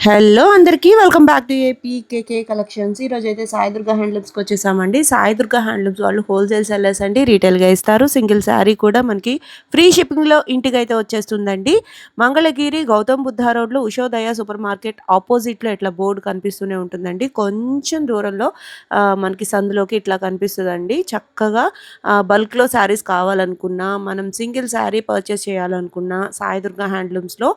Hello అందరికీ welcome back to APKK collections. ఈరోజు అయితే సాయి దుర్గా హ్యాండ్లూమ్స్కి వచ్చేసామండి. సాయి దుర్గా హ్యాండ్లూమ్స్ వాళ్ళు హోల్సేల్ సెల్లర్స్ అండి, రీటైల్గా ఇస్తారు. సింగిల్ శారీ కూడా మనకి ఫ్రీ షిప్పింగ్లో ఇంటికి అయితే వచ్చేస్తుందండి. మంగళగిరి గౌతమ్ బుద్ధ రోడ్లో ఉషోదయ సూపర్ మార్కెట్ ఆపోజిట్లో ఇట్లా బోర్డు కనిపిస్తూనే ఉంటుందండి. కొంచెం దూరంలో మనకి సందులోకి ఇట్లా కనిపిస్తుందండి. చక్కగా బల్క్లో శారీస్ కావాలనుకున్నా, మనం సింగిల్ శారీ పర్చేస్ చేయాలనుకున్నా సాయి దుర్గా హ్యాండ్లూమ్స్లో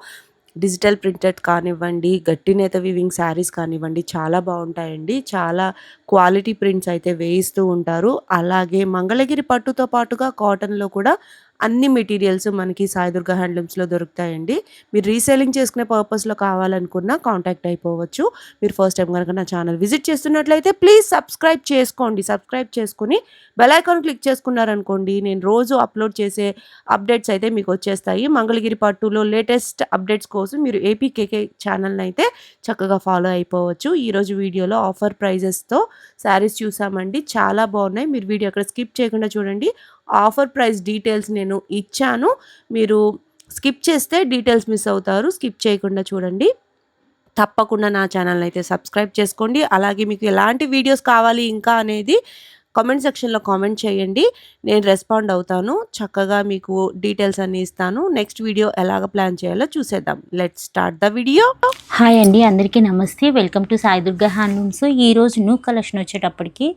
డిజిటల్ ప్రింటెడ్ కానివ్వండి, గట్టి నేత వీవింగ్ శారీస్ కానివ్వండి, చాలా బాగుంటాయండి. చాలా క్వాలిటీ ప్రింట్స్ అయితే వేయిస్తూ ఉంటారు. అలాగే మంగళగిరి పట్టుతో పాటుగా కాటన్లో కూడా అన్ని మెటీరియల్స్ మనకి సాయి దుర్గా హ్యాండ్లూమ్స్లో దొరుకుతాయండి. మీరు రీసేలింగ్ చేసుకునే పర్పస్లో కావాలనుకున్నా కాంటాక్ట్ అయిపోవచ్చు. మీరు ఫస్ట్ టైం కనుక నా ఛానల్ విజిట్ చేస్తున్నట్లయితే ప్లీజ్ సబ్స్క్రైబ్ చేసుకోండి. సబ్స్క్రైబ్ చేసుకుని బెల్ ఐకాన్ క్లిక్ చేసుకున్నారనుకోండి, నేను రోజు అప్లోడ్ చేసే అప్డేట్స్ అయితే మీకు వచ్చేస్తాయి. మంగళగిరి పట్టులో లేటెస్ట్ అప్డేట్స్ కోసం మీరు ఏపీకేకే ఛానల్ని అయితే చక్కగా ఫాలో అయిపోవచ్చు. ఈరోజు వీడియోలో ఆఫర్ ప్రైజెస్తో శారీస్ చూసామండి. చాలా బాగున్నాయి. మీరు వీడియో అక్కడ స్కిప్ చేయకుండా చూడండి. ఆఫర్ ప్రైస్ డీటెయిల్స్ నేను ఇచ్చాను. మీరు స్కిప్ చేస్తే డీటెయిల్స్ మిస్ అవుతారు. స్కిప్ చేయకుండా చూడండి. తప్పకుండా నా ఛానల్ని అయితే సబ్స్క్రైబ్ చేసుకోండి. అలాగే మీకు ఎలాంటి వీడియోస్ కావాలి ఇంకా అనేది కామెంట్ సెక్షన్లో కామెంట్ చేయండి. నేను రెస్పాండ్ అవుతాను. చక్కగా మీకు డీటెయిల్స్ అన్నీ ఇస్తాను. నెక్స్ట్ వీడియో ఎలాగ ప్లాన్ చేయాలో చూసేద్దాం. Let's start the video. Hi అండి, అందరికీ నమస్తే. Welcome to Sai Durga handlooms. ఈరోజు న్యూ కలెక్షన్ వచ్చేటప్పటికి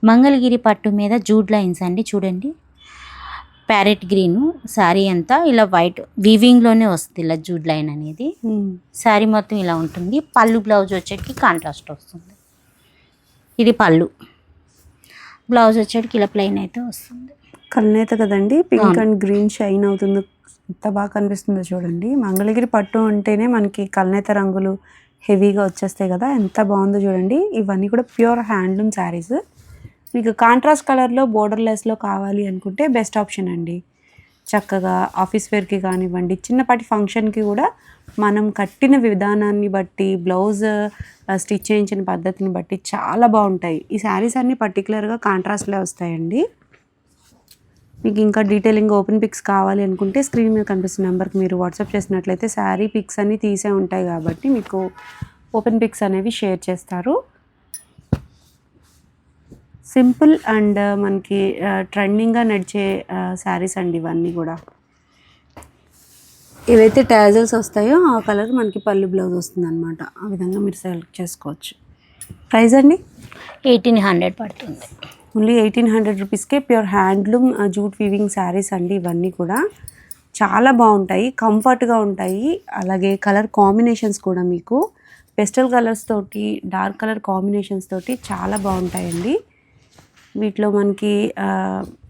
మంగళగిరి పట్టు మీద జూడ్ లైన్స్ అండి. చూడండి, ప్యారెట్ గ్రీను శారీ అంతా ఇలా వైట్ వీవింగ్లోనే వస్తుంది. ఇలా జూడ్ లైన్ అనేది శారీ మొత్తం ఇలా ఉంటుంది. పళ్ళు బ్లౌజ్ వచ్చేటికి కాంట్రాస్ట్ వస్తుంది. ఇది పళ్ళు. బ్లౌజ్ వచ్చేటికి ఇలా ప్లెయిన్ అయితే వస్తుంది. కల్నేత కదండి, పింక్ అండ్ గ్రీన్ షైన్ అవుతుంది. ఎంత బాగా కనిపిస్తుందో చూడండి. మంగళగిరి పట్టు అంటేనే మనకి కల్నేత రంగులు హెవీగా వచ్చేస్తాయి కదా, ఎంత బాగుందో చూడండి. ఇవన్నీ కూడా ప్యూర్ హ్యాండ్లూమ్ శారీస్. మీకు కాంట్రాస్ట్ కలర్లో బోర్డర్లెస్లో కావాలి అనుకుంటే బెస్ట్ ఆప్షన్ అండి. చక్కగా ఆఫీస్ వేర్కి కానివ్వండి, చిన్నపాటి ఫంక్షన్కి కూడా మనం కట్టిన విధానాన్ని బట్టి, బ్లౌజ్ స్టిచ్ చేయించిన పద్ధతిని బట్టి చాలా బాగుంటాయి. ఈ శారీస్ అన్నీ పర్టికులర్గా కాంట్రాస్ట్లో వస్తాయండి. మీకు ఇంకా డీటెయిలింగ్ ఓపెన్ పిక్స్ కావాలి అనుకుంటే స్క్రీన్ మీద కనిపిస్తున్న నెంబర్కి మీరు వాట్సాప్ చేసినట్లయితే శారీ పిక్స్ అన్నీ తీసే ఉంటాయి కాబట్టి మీకు ఓపెన్ పిక్స్ అనేవి షేర్ చేస్తారు. సింపుల్ అండ్ మనకి ట్రెండింగ్గా నడిచే శారీస్ అండి ఇవన్నీ కూడా. ఏవైతే టాజల్స్ వస్తాయో ఆ కలర్ మనకి పళ్ళు బ్లౌజ్ వస్తుంది అనమాట. ఆ విధంగా మీరు సెలెక్ట్ చేసుకోవచ్చు. ప్రైస్ అండి 1800 పడుతుంది. ఓన్లీ 1800 రూపీస్కే pure handloom jute weaving sarees అండి. ఇవన్నీ కూడా చాలా బాగుంటాయి, కంఫర్ట్గా ఉంటాయి. అలాగే కలర్ కాంబినేషన్స్ కూడా మీకు పెస్టల్ కలర్స్ తోటి, డార్క్ కలర్ కాంబినేషన్స్ తోటి చాలా బాగుంటాయండి. వీటిలో మనకి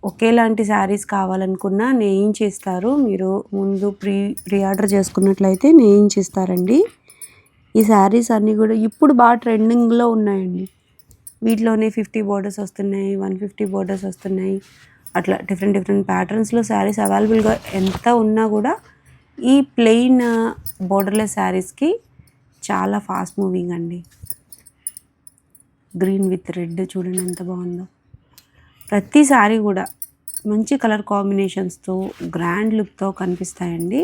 ఒకేలాంటి శారీస్ కావాలనుకున్నా నేయించి ఇస్తారు. మీరు ముందు ప్రీ ఆర్డర్ చేసుకున్నట్లయితే నేయించి ఇస్తారండి. ఈ శారీస్ అన్నీ కూడా ఇప్పుడు బాగా ట్రెండింగ్లో ఉన్నాయండి. వీటిలోనే 50 బోర్డర్స్ వస్తున్నాయి, 150 బోర్డర్స్ వస్తున్నాయి. అట్లా డిఫరెంట్ ప్యాటర్న్స్లో శారీస్ అవైలబుల్గా ఎంత ఉన్నా కూడా ఈ ప్లెయిన్ బోర్డర్లెస్ శారీస్కి చాలా ఫాస్ట్ మూవింగ్ అండి. గ్రీన్ విత్ రెడ్ చూడండి ఎంత బాగుందో. ప్రతి శారీ కూడా మంచి కలర్ కాంబినేషన్స్తో గ్రాండ్ లుక్తో కనిపిస్తాయండి.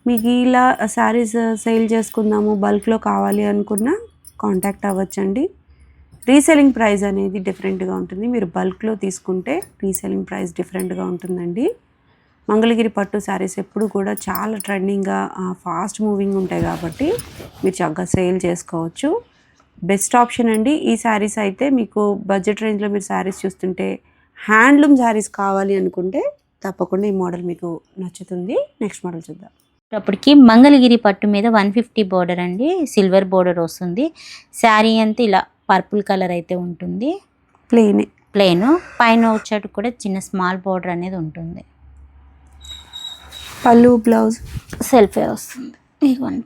మీకు ఇలా శారీస్ సేల్ చేసుకుందాము, బల్క్లో కావాలి అనుకున్నా కాంటాక్ట్ అవ్వచ్చండి. రీసెల్లింగ్ ప్రైస్ అనేది డిఫరెంట్గా ఉంటుంది. మీరు బల్క్లో తీసుకుంటే రీసెల్లింగ్ ప్రైస్ డిఫరెంట్గా ఉంటుందండి. మంగళగిరి పట్టు శారీస్ ఎప్పుడు కూడా చాలా ట్రెండింగ్గా ఫాస్ట్ మూవింగ్ ఉంటాయి కాబట్టి మీరు చక్కగా సేల్ చేసుకోవచ్చు. బెస్ట్ ఆప్షన్ అండి ఈ శారీస్ అయితే. మీకు బడ్జెట్ రేంజ్లో మీరు శారీస్ చూస్తుంటే హ్యాండ్లూమ్ శారీస్ కావాలి అనుకుంటే తప్పకుండా ఈ మోడల్ మీకు నచ్చుతుంది. నెక్స్ట్ మోడల్ చూద్దాం. అప్పటికి మంగళగిరి పట్టు మీద 150 బోర్డర్ అండి, సిల్వర్ బోర్డర్ వస్తుంది. శారీ అంతా ఇలా పర్పుల్ కలర్ అయితే ఉంటుంది. ప్లెయిన్ పైన వచ్చేటు కూడా చిన్న స్మాల్ బోర్డర్ అనేది ఉంటుంది. పళ్ళు బ్లౌజ్ సెల్ఫే వస్తుంది. ఇదిగోండి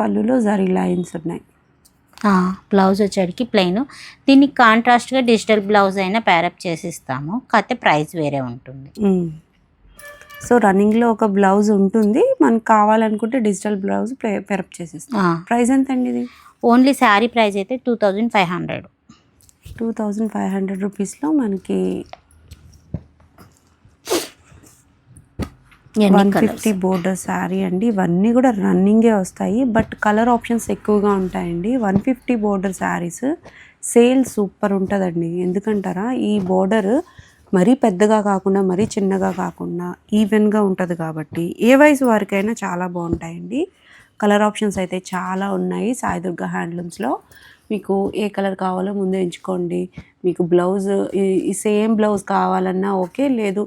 పళ్ళులో జరీ లైన్స్ ఉన్నాయి. బ్లౌజ్ వచ్చేటికి ప్లెయిన్. దీనికి కాంట్రాస్ట్గా డిజిటల్ బ్లౌజ్ అయినా ప్యారప్ చేసిస్తాము, కాకపోతే ప్రైస్ వేరే ఉంటుంది. సో రన్నింగ్లో ఒక బ్లౌజ్ ఉంటుంది, మనకు కావాలనుకుంటే డిజిటల్ బ్లౌజ్ ప్యారప్ చేసిస్తాం. ప్రైస్ ఎంత అండి ఇది? ఓన్లీ శారీ ప్రైస్ అయితే 2500. 2500 రూపీస్లో మనకి ఎన్ని 150 బోర్డర్ శారీ అండి. ఇవన్నీ కూడా రన్నింగే వస్తాయి, బట్ కలర్ ఆప్షన్స్ ఎక్కువగా ఉంటాయండి. 150 బోర్డర్ శారీస్ సేల్ సూపర్ ఉంటుందండి. ఎందుకంటారా, ఈ బోర్డర్ మరీ పెద్దగా కాకుండా మరీ చిన్నగా కాకుండా ఈవెన్గా ఉంటుంది కాబట్టి ఏ వయసు వారికైనా చాలా బాగుంటాయండి. కలర్ ఆప్షన్స్ అయితే చాలా ఉన్నాయి సాయి దుర్గా హ్యాండ్లూమ్స్లో. మీకు ఏ కలర్ కావాలో ముందే ఎంచుకోండి. మీకు బ్లౌజ్ ఈ సేమ్ బ్లౌజ్ కావాలన్నా ఓకే, లేదు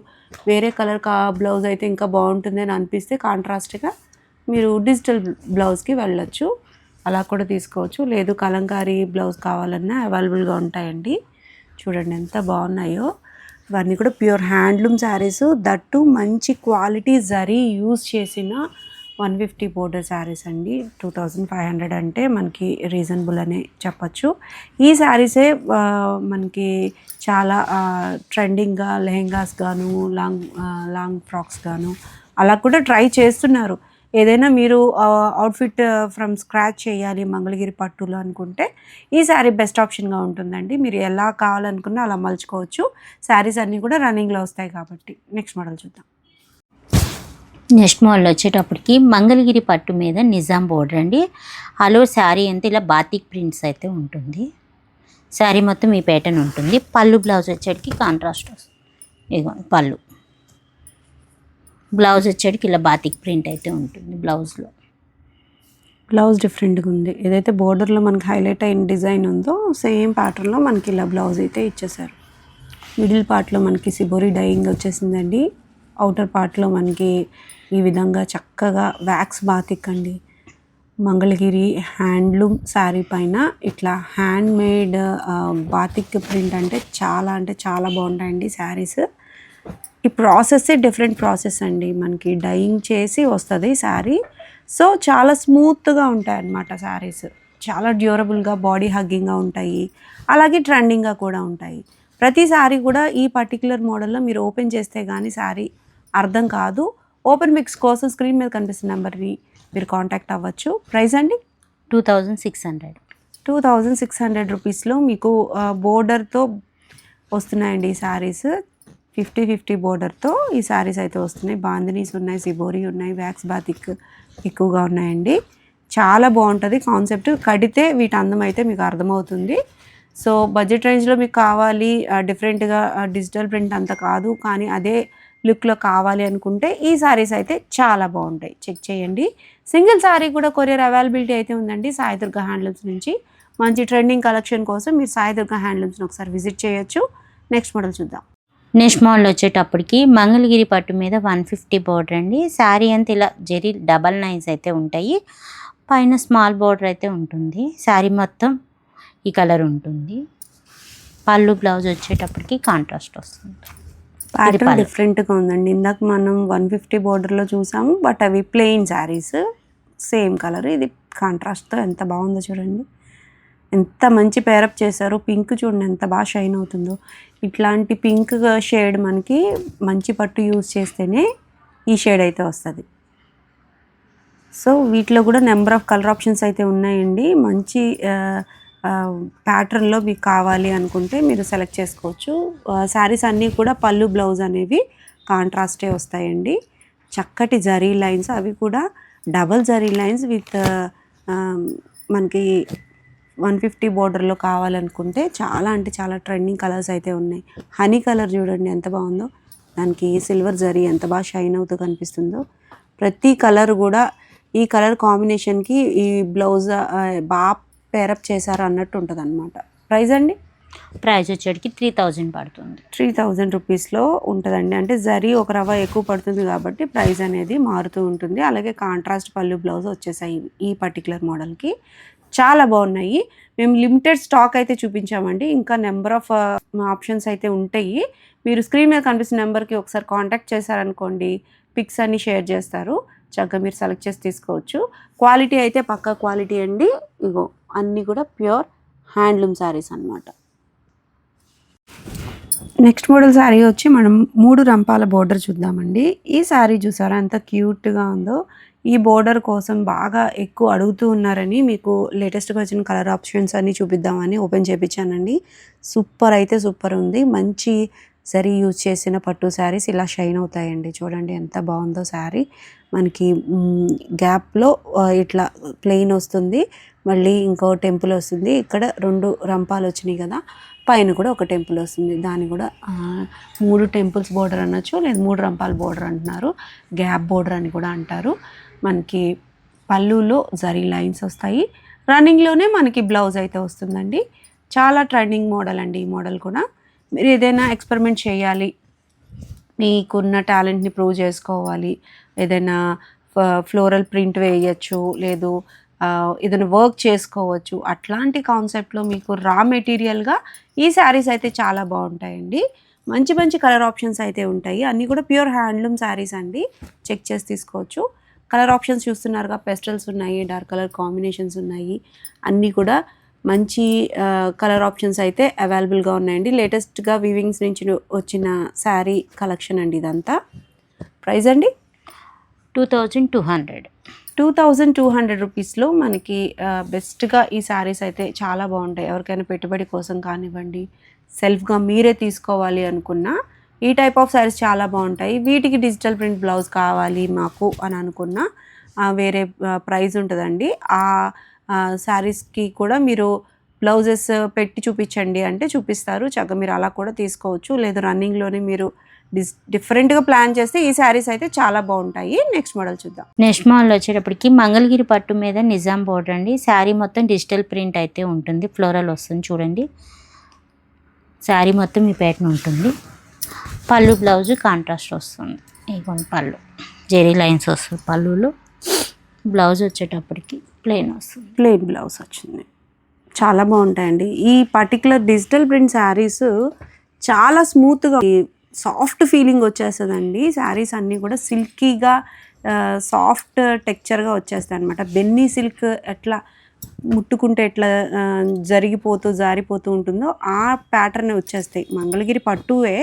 వేరే కలర్ బ్లౌజ్ అయితే ఇంకా బాగుంటుంది అని అనిపిస్తే కాంట్రాస్ట్గా మీరు డిజిటల్ బ్లౌజ్కి వెళ్ళొచ్చు, అలా కూడా తీసుకోవచ్చు. లేదు కలంకారీ బ్లౌజ్ కావాలన్నా అవైలబుల్గా ఉంటాయండి. చూడండి ఎంత బాగున్నాయో. ఇవన్నీ కూడా ప్యూర్ హ్యాండ్లూమ్ శారీస్, దట్టు మంచి క్వాలిటీ జరీ యూజ్ చేసిన 150 బోర్డర్ శారీస్ అండి. 2500 అంటే మనకి రీజనబుల్ అనే చెప్పచ్చు. ఈ శారీసే మనకి చాలా ట్రెండింగ్గా లెహెంగాస్ గాను లాంగ్ ఫ్రాక్స్ గాను అలా కూడా ట్రై చేస్తున్నారు. ఏదైనా మీరు అవుట్ఫిట్ ఫ్రమ్ స్క్రాచ్ చేయాలి మంగళగిరి పట్టులో అనుకుంటే ఈ శారీ బెస్ట్ ఆప్షన్గా ఉంటుందండి. మీరు ఎలా కావాలనుకున్నా అలా మలుచుకోవచ్చు. శారీస్ అన్నీ కూడా రన్నింగ్లో వస్తాయి కాబట్టి. నెక్స్ట్ మోడల్ చూద్దాం. నెక్స్ట్ మోడల్ వచ్చేటప్పటికి మంగళగిరి పట్టు మీద నిజాం బోర్డర్ అండి. హలో శారీ అంతా ఇలా బాతిక్ ప్రింట్స్ అయితే ఉంటుంది. శారీ మొత్తం ఈ ప్యాటర్న్ ఉంటుంది. పళ్ళు బ్లౌజ్ వచ్చేటికి కాంట్రాస్ట్ వస్తుంది. ఇదిగో పళ్ళు, బ్లౌజ్ వచ్చేటికి ఇలా బాతిక్ ప్రింట్ అయితే ఉంటుంది. బ్లౌజ్ డిఫరెంట్గా ఉంది. ఏదైతే బోర్డర్లో మనకి హైలైట్ అయిన డిజైన్ ఉందో సేమ్ ప్యాటర్న్లో మనకి ఇలా బ్లౌజ్ అయితే ఇచ్చేసారు. మిడిల్ పార్ట్లో మనకి సిబోరి డైయింగ్ వచ్చేసిందండి. అవుటర్ పార్ట్లో మనకి ఈ విధంగా చక్కగా వ్యాక్స్ బాతిక్ అండి. మంగళగిరి హ్యాండ్లూమ్ శారీ పైన ఇట్లా హ్యాండ్ మేడ్ బాతిక్ ప్రింట్ అంటే చాలా బాగుంటాయండి శారీస్. ఈ ప్రాసెస్సే డిఫరెంట్ ప్రాసెస్ అండి. మనకి డైయింగ్ చేసి వస్తుంది శారీ. సో చాలా స్మూత్గా ఉంటాయి అన్నమాట శారీస్. చాలా డ్యూరబుల్గా, బాడీ హగ్గింగ్గా ఉంటాయి, అలాగే ట్రెండింగ్గా కూడా ఉంటాయి. ప్రతి శారీ కూడా ఈ పర్టికులర్ మోడల్లో మీరు ఓపెన్ చేస్తే కానీ శారీ అర్థం కాదు. ఓపెన్ పిక్స్ కోసం స్క్రీన్ మీద కనిపిస్తున్న నెంబర్ని మీరు కాంటాక్ట్ అవ్వచ్చు. ప్రైస్ అండి 2600 రూపీస్లో మీకు బోర్డర్తో వస్తున్నాయండి ఈ శారీస్. 50 బోర్డర్తో ఈ శారీస్ అయితే వస్తున్నాయి. బాందినీస్ ఉన్నాయి, సిబోరి ఉన్నాయి, వ్యాక్స్ బాతిక్ ఎక్కువగా ఉన్నాయండి. చాలా బాగుంటుంది కాన్సెప్ట్. కడితే వీటి అందం అయితే మీకు అర్థమవుతుంది. సో బడ్జెట్ రేంజ్లో మీకు కావాలి, డిఫరెంట్గా డిజిటల్ ప్రింట్ అంత కాదు కానీ అదే లుక్లో కావాలి అనుకుంటే ఈ శారీస్ అయితే చాలా బాగుంటాయి. చెక్ చేయండి. సింగిల్ శారీ కూడా కొరియర్ అవైలబిలిటీ అయితే ఉందండి సాయి దుర్గా హ్యాండ్లూమ్స్ నుంచి. మంచి ట్రెండింగ్ కలెక్షన్ కోసం మీరు సాయి దుర్గా హ్యాండ్లూమ్స్ని ఒకసారి విజిట్ చేయొచ్చు. నెక్స్ట్ మోడల్ చూద్దాం. నెక్స్ట్ మోడల్ వచ్చేటప్పటికి మంగళగిరి పట్టు మీద 150 బోర్డర్ అండి. శారీ అంతా ఇలా జరీ డబల్ నైన్స్ అయితే ఉంటాయి. పైన స్మాల్ బోర్డర్ అయితే ఉంటుంది. శారీ మొత్తం ఈ కలర్ ఉంటుంది. పళ్ళు బ్లౌజ్ వచ్చేటప్పటికి కాంట్రాస్ట్ వస్తుంది. ప్యాటర్న్ డిఫరెంట్గా ఉందండి. ఇందాక మనం 150 బోర్డర్లో చూసాము, బట్ అవి ప్లెయిన్ శారీస్ సేమ్ కలర్. ఇది కాంట్రాస్ట్తో ఎంత బాగుందో చూడండి. ఎంత మంచి పేరప్ చేశారో. పింక్ చూడండి ఎంత బాగా షైన్ అవుతుందో. ఇట్లాంటి పింక్ షేడ్ మనకి మంచి పట్టు యూజ్ చేస్తేనే ఈ షేడ్ అయితే వస్తుంది. సో వీటిలో కూడా నెంబర్ ఆఫ్ కలర్ ఆప్షన్స్ అయితే ఉన్నాయండి. మంచి ప్యాటర్న్లో మీకు కావాలి అనుకుంటే మీరు సెలెక్ట్ చేసుకోవచ్చు. శారీస్ అన్నీ కూడా పళ్ళు బ్లౌజ్ అనేవి కాంట్రాస్టే వస్తాయండి. చక్కటి జరీ లైన్స్, అవి కూడా డబల్ జరీ లైన్స్ విత్ మనకి 150 బోర్డర్లో కావాలనుకుంటే చాలా అంటే చాలా ట్రెండింగ్ కలర్స్ అయితే ఉన్నాయి. హనీ కలర్ చూడండి ఎంత బాగుందో. దానికి సిల్వర్ జరీ ఎంత బాగా షైన్ అవుతూ కనిపిస్తుందో. ప్రతి కలర్ కూడా ఈ కలర్ కాంబినేషన్కి ఈ బ్లౌజ్ బాగా పేరప్ చేశారు అన్నట్టు ఉంటుంది అనమాట. ప్రైస్ అండి? ప్రైస్ వచ్చేటికి 3000 పడుతుంది. 3000 రూపీస్లో ఉంటుందండి. అంటే జరీ ఒక రవ్వ ఎక్కువ పడుతుంది కాబట్టి ప్రైస్ అనేది మారుతూ ఉంటుంది. అలాగే కాంట్రాస్ట్ పళ్ళు బ్లౌజ్ వచ్చేసాయి ఈ పర్టికులర్ మోడల్కి. చాలా బాగున్నాయి. మేము లిమిటెడ్ స్టాక్ అయితే చూపించామండి. ఇంకా నెంబర్ ఆఫ్ ఆప్షన్స్ అయితే ఉంటాయి. మీరు స్క్రీన్ మీద కనిపిస్తున్న నెంబర్కి ఒకసారి కాంటాక్ట్ చేశారనుకోండి, పిక్స్ అన్నీ షేర్ చేస్తారు. చక్కగా మీరు సెలెక్ట్ చేసి తీసుకోవచ్చు. క్వాలిటీ అయితే పక్కా క్వాలిటీ అండి. ఇగో అన్నీ కూడా ప్యూర్ హ్యాండ్లూమ్ శారీస్ అన్నమాట. నెక్స్ట్ మోడల్ శారీ వచ్చి మనం 3 రంపాల బోర్డర్ చూద్దామండి. ఈ శారీ చూసారా ఎంత క్యూట్గా ఉందో. ఈ బోర్డర్ కోసం బాగా ఎక్కువ అడుగుతూ ఉన్నారని మీకు లేటెస్ట్గా వచ్చిన కలర్ ఆప్షన్స్ అన్నీ చూపిద్దామని ఓపెన్ చేయించానండి. సూపర్ అయితే సూపర్ ఉంది. మంచి జరీ యూజ్ చేసిన పట్టు శారీస్ ఇలా షైన్ అవుతాయండి. చూడండి ఎంత బాగుందో శారీ. మనకి గ్యాప్లో ఇట్లా ప్లెయిన్ వస్తుంది, మళ్ళీ ఇంకో టెంపుల్ వస్తుంది. ఇక్కడ 2 రంపాలు వచ్చినాయి కదా, పైన కూడా ఒక టెంపుల్ వస్తుంది. దాన్ని కూడా 3 టెంపుల్స్ బోర్డర్ అనొచ్చు, లేదా 3 రంపాల బోర్డర్ అంటున్నారు, గ్యాప్ బోర్డర్ అని కూడా అంటారు. మనకి పళ్ళులో జరీ లైన్స్ వస్తాయి. రన్నింగ్లోనే మనకి బ్లౌజ్ అయితే వస్తుందండి. చాలా ట్రెండింగ్ మోడల్ అండి ఈ మోడల్ కూడా. మీరు ఏదైనా ఎక్స్పెరిమెంట్ చేయాలి, మీకున్న టాలెంట్ని ప్రూవ్ చేసుకోవాలి, ఏదైనా ఫ్లోరల్ ప్రింట్ వేయచ్చు, లేదు ఏదైనా వర్క్ చేసుకోవచ్చు, అట్లాంటి కాన్సెప్ట్లో మీకు రా మెటీరియల్గా ఈ శారీస్ అయితే చాలా బాగుంటాయండి. మంచి మంచి కలర్ ఆప్షన్స్ అయితే ఉంటాయి. అన్నీ కూడా ప్యూర్ హ్యాండ్లూమ్ శారీస్ అండి. చెక్ చేసి తీసుకోవచ్చు. కలర్ ఆప్షన్స్ చూస్తున్నారుగా, పెస్టల్స్ ఉన్నాయి, డార్క్ కలర్ కాంబినేషన్స్ ఉన్నాయి. అన్నీ కూడా మంచి కలర్ ఆప్షన్స్ అయితే అవైలబుల్గా ఉన్నాయండి. లేటెస్ట్గా వీవింగ్స్ నుంచి వచ్చిన శారీ కలెక్షన్ అండి ఇదంతా. ప్రైస్ అండి 2200. 2200 రూపీస్లో మనకి బెస్ట్గా ఈ శారీస్ అయితే చాలా బాగుంటాయి. ఎవరికైనా పెట్టుబడి కోసం కానివ్వండి, సెల్ఫ్గా మీరే తీసుకోవాలి అనుకున్నా ఈ టైప్ ఆఫ్ శారీస్ చాలా బాగుంటాయి. వీటికి డిజిటల్ ప్రింట్ బ్లౌజ్ కావాలి మాకు అని అనుకున్నా వేరే ప్రైస్ ఉంటుందండి. ఆ శారీస్కి కూడా మీరు బ్లౌజెస్ పెట్టి చూపించండి అంటే చూపిస్తారు. చక్కగా మీరు అలా కూడా తీసుకోవచ్చు. లేదు రన్నింగ్లోనే మీరు డిఫరెంట్గా ప్లాన్ చేస్తే ఈ శారీస్ అయితే చాలా బాగుంటాయి. నెక్స్ట్ మోడల్ చూద్దాం. నెక్స్ట్ మోడల్ వచ్చేటప్పటికి మంగళగిరి పట్టు మీద నిజాం బోర్డర్ అండి. శారీ మొత్తం డిజిటల్ ప్రింట్ అయితే ఉంటుంది, ఫ్లోరల్ వస్తుంది చూడండి. శారీ మొత్తం ఈ ప్యాటర్న్ ఉంటుంది. పళ్ళు బ్లౌజ్ కాంట్రాస్ట్ వస్తుంది. ఇదిగోండి పళ్ళు జెరీ లైన్స్ వస్తుంది పళ్ళులో. బ్లౌజ్ వచ్చేటప్పటికి ప్లెయిన్ వస్తుంది, ప్లెయిన్ బ్లౌజ్ వచ్చింది. చాలా బాగుంటాయండి ఈ పర్టికులర్ డిజిటల్ ప్రింట్ శారీస్. చాలా స్మూత్గా సాఫ్ట్ ఫీలింగ్ వచ్చేస్తుందండి. శారీస్ అన్నీ కూడా సిల్కీగా సాఫ్ట్ టెక్చర్గా వచ్చేస్తాయి అనమాట. బెన్నీ సిల్క్ ఎట్లా ముట్టుకుంటే ఎట్లా జరిగిపోతూ జారిపోతూ ఉంటుందో ఆ ప్యాటర్న్ వచ్చేస్తాయి. మంగళగిరి పట్టువే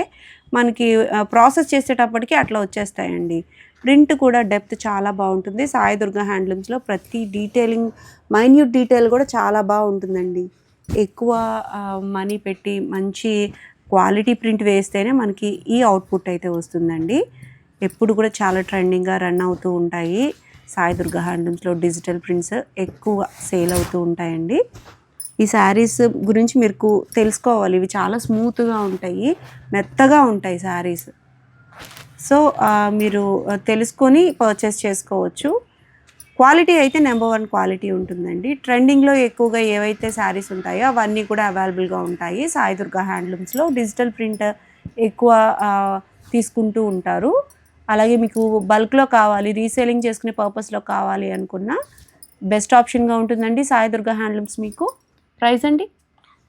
మనకి ప్రాసెస్ చేసేటప్పటికి అట్లా వచ్చేస్తాయండి. ప్రింట్ కూడా డెప్త్ చాలా బాగుంటుంది. సాయి దుర్గా హ్యాండ్లూమ్స్లో ప్రతి డీటెయిలింగ్, మైన్యూట్ డీటెయిల్ కూడా చాలా బాగుంటుందండి. ఎక్కువ మనీ పెట్టి మంచి క్వాలిటీ ప్రింట్ వేస్తేనే మనకి ఈ అవుట్పుట్ అయితే వస్తుందండి. ఎప్పుడు కూడా చాలా ట్రెండింగ్గా రన్ అవుతూ ఉంటాయి. సాయి దుర్గా హ్యాండ్లూమ్స్లో డిజిటల్ ప్రింట్స్ ఎక్కువ సేల్ అవుతూ ఉంటాయండి. ఈ శారీస్ గురించి మీకు తెలుసుకోవాలి. ఇవి చాలా స్మూత్గా ఉంటాయి, మెత్తగా ఉంటాయి శారీస్. సో మీరు తెలుసుకొని పర్చేస్ చేసుకోవచ్చు. క్వాలిటీ అయితే నెంబర్ 1 క్వాలిటీ ఉంటుందండి. ట్రెండింగ్లో ఎక్కువగా ఏవైతే శారీస్ ఉంటాయో అవన్నీ కూడా అవైలబుల్గా ఉంటాయి. సాయి దుర్గా హ్యాండ్లూమ్స్లో డిజిటల్ ప్రింట్ ఎక్కువ తీసుకుంటూ ఉంటారు. అలాగే మీకు బల్క్లో కావాలి, రీసేలింగ్ చేసుకునే పర్పస్లో కావాలి అనుకున్న బెస్ట్ ఆప్షన్గా ఉంటుందండి సాయి దుర్గా హ్యాండ్లూమ్స్. మీకు ప్రైస్ అండి,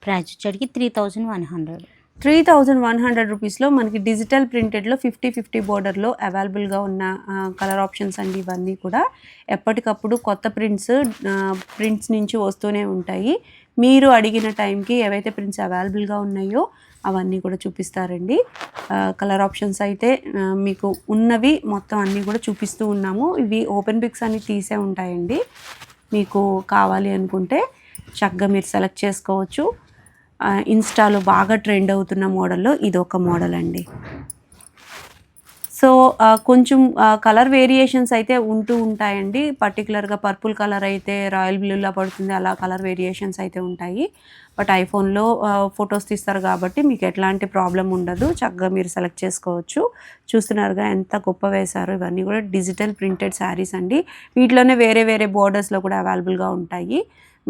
ప్రైస్ వచ్చేటికి 3100. 3100 రూపీస్లో మనకి డిజిటల్ ప్రింటెడ్లో 50-50 బోర్డర్లో అవైలబుల్గా ఉన్న కలర్ ఆప్షన్స్ అండి. ఇవన్నీ కూడా ఎప్పటికప్పుడు కొత్త ప్రింట్స్ నుంచి వస్తూనే ఉంటాయి. మీరు అడిగిన టైంకి ఏవైతే ప్రింట్స్ అవైలబుల్గా ఉన్నాయో అవన్నీ కూడా చూపిస్తారండి. కలర్ ఆప్షన్స్ అయితే మీకు ఉన్నవి మొత్తం అన్నీ కూడా చూపిస్తూ ఉన్నాము. ఇవి ఓపెన్ పిక్స్ అన్ని తీసే ఉంటాయండి. మీకు కావాలి అనుకుంటే చక్కగా మీరు సెలెక్ట్ చేసుకోవచ్చు. ఇన్స్టాలో బాగా ట్రెండ్ అవుతున్న మోడల్లో ఇది ఒక మోడల్ అండి. సో కొంచెం కలర్ వేరియేషన్స్ అయితే ఉంటూ ఉంటాయండి. పర్టికులర్గా పర్పుల్ కలర్ అయితే రాయల్ బ్లూలా పడుతుంది, అలా కలర్ వేరియేషన్స్ అయితే ఉంటాయి. బట్ ఐఫోన్లో ఫొటోస్ తీస్తారు కాబట్టి మీకు ఎట్లాంటి ప్రాబ్లం ఉండదు. చక్కగా మీరు సెలెక్ట్ చేసుకోవచ్చు. చూస్తున్నారుగా ఎంత గొప్ప వేశారు. ఇవన్నీ కూడా డిజిటల్ ప్రింటెడ్ శారీస్ అండి. వీటిలోనే వేరే వేరే బోర్డర్స్లో కూడా అవైలబుల్గా ఉంటాయి.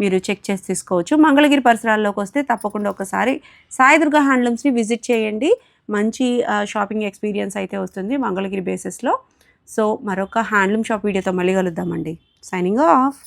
మీరు చెక్ చేసి తీసుకోవచ్చు. మంగళగిరి పరిసరాల్లోకి వస్తే తప్పకుండా ఒకసారి సాయి దుర్గా హ్యాండ్లూమ్స్ని విజిట్ చేయండి. మంచి షాపింగ్ ఎక్స్పీరియన్స్ అయితే వస్తుంది మంగళగిరి బేసిస్లో. సో మరొక హ్యాండ్లూమ్ షాప్ వీడియోతో మళ్ళీ కలుద్దామండి. Signing off.